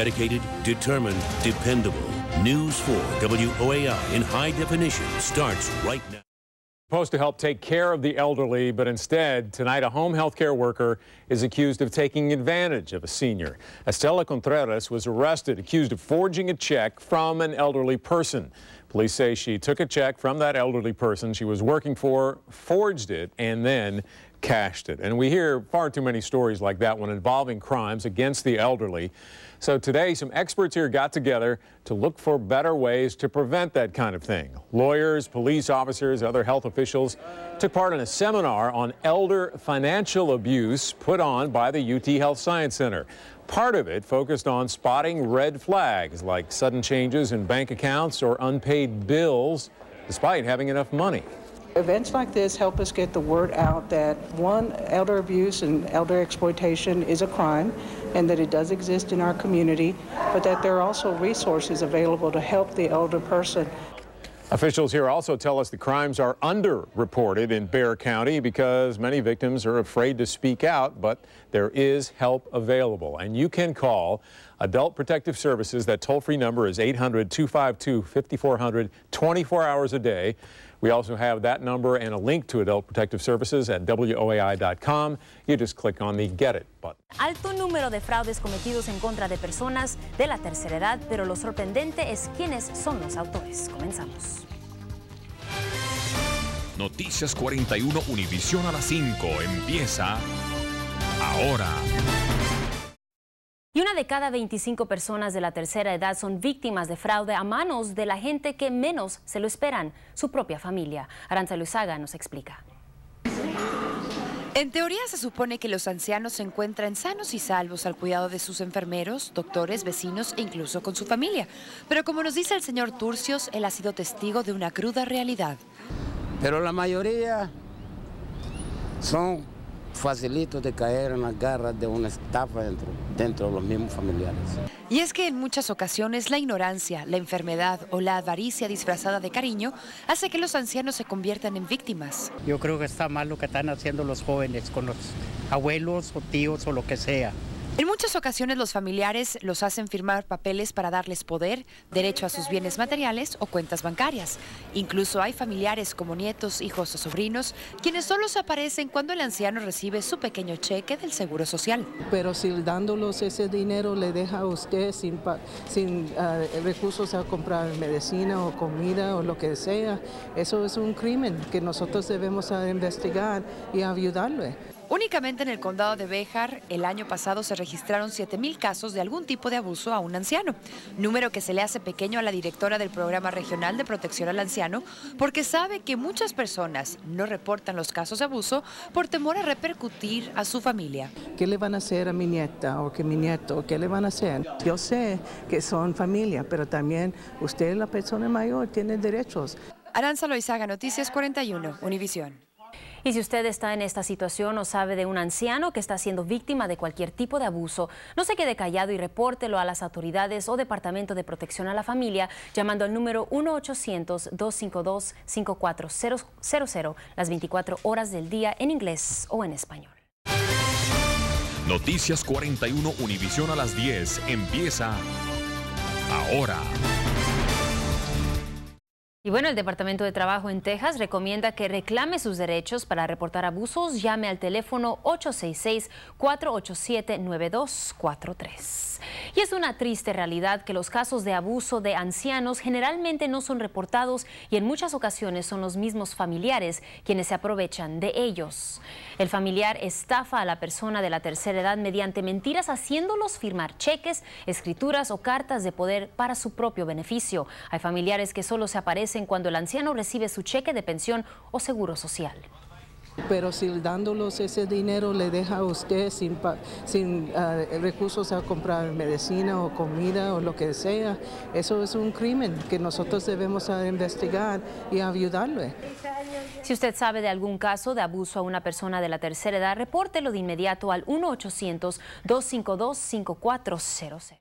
Dedicated, determined, dependable. News 4 WOAI in high definition starts right now. Supposed to help take care of the elderly, but instead, tonight a home health care worker is accused of taking advantage of a senior. Estela Contreras was arrested, accused of forging a check from an elderly person. Police say she took a check from that elderly person she was working for, forged it, and then cashed it. And we hear far too many stories like that one involving crimes against the elderly. So today, some experts here got together to look for better ways to prevent that kind of thing. Lawyers, police officers, other health officials took part in a seminar on elder financial abuse put on by the UT Health Science Center. Part of it focused on spotting red flags like sudden changes in bank accounts or unpaid bills despite having enough money. Events like this help us get the word out that, one, elder abuse and elder exploitation is a crime and that it does exist in our community, but that there are also resources available to help the elder person. Officials here also tell us the crimes are underreported in Bexar County because many victims are afraid to speak out, but there is help available. And you can call Adult Protective Services. That toll-free number is 800-252-5400, 24 hours a day. We also have that number and a link to Adult Protective Services at WOAI.com. You just click on the Get It button. Alto número de fraudes cometidos en contra de personas de la tercera edad, pero lo sorprendente es quiénes son los autores. Comenzamos. Noticias 41 Univisión a las 5 empieza ahora. Y una de cada 25 personas de la tercera edad son víctimas de fraude a manos de la gente que menos se lo esperan, su propia familia. Aranza Luizaga nos explica. En teoría se supone que los ancianos se encuentran sanos y salvos al cuidado de sus enfermeros, doctores, vecinos e incluso con su familia. Pero como nos dice el señor Turcios, él ha sido testigo de una cruda realidad. Pero la mayoría son facilitos de caer en las garras de una estafa dentro de los mismos familiares. Y es que en muchas ocasiones la ignorancia, la enfermedad o la avaricia disfrazada de cariño hace que los ancianos se conviertan en víctimas. Yo creo que está mal lo que están haciendo los jóvenes con los abuelos o tíos o lo que sea. En muchas ocasiones los familiares los hacen firmar papeles para darles poder, derecho a sus bienes materiales o cuentas bancarias. Incluso hay familiares como nietos, hijos o sobrinos, quienes solo se aparecen cuando el anciano recibe su pequeño cheque del Seguro Social. Pero si dándolos ese dinero le deja a usted sin recursos a comprar medicina o comida o lo que sea, eso es un crimen que nosotros debemos investigar y ayudarle. Únicamente en el condado de Bexar, el año pasado se registraron 7,000 casos de algún tipo de abuso a un anciano, número que se le hace pequeño a la directora del Programa Regional de Protección al Anciano, porque sabe que muchas personas no reportan los casos de abuso por temor a repercutir a su familia. ¿Qué le van a hacer a mi nieta o que mi nieto? ¿Qué le van a hacer? Yo sé que son familia, pero también usted, la persona mayor, tiene derechos. Aranza Loizaga, Noticias 41, Univisión. Y si usted está en esta situación o sabe de un anciano que está siendo víctima de cualquier tipo de abuso, no se quede callado y repórtelo a las autoridades o Departamento de Protección a la Familia llamando al número 1-800-252-5400 las 24 horas del día en inglés o en español. Noticias 41 Univisión a las 10 empieza ahora. Y bueno, el Departamento de Trabajo en Texas recomienda que reclame sus derechos. Para reportar abusos, llame al teléfono 866-487-9243. Y es una triste realidad que los casos de abuso de ancianos generalmente no son reportados y en muchas ocasiones son los mismos familiares quienes se aprovechan de ellos. El familiar estafa a la persona de la tercera edad mediante mentiras, haciéndolos firmar cheques, escrituras o cartas de poder para su propio beneficio. Hay familiares que solo se aparecen cuando el anciano recibe su cheque de pensión o seguro social. Pero si dándolos ese dinero le deja a usted sin recursos a comprar medicina o comida o lo que sea, eso es un crimen que nosotros debemos investigar y ayudarle. Si usted sabe de algún caso de abuso a una persona de la tercera edad, repórtelo de inmediato al 1-800-252-5400.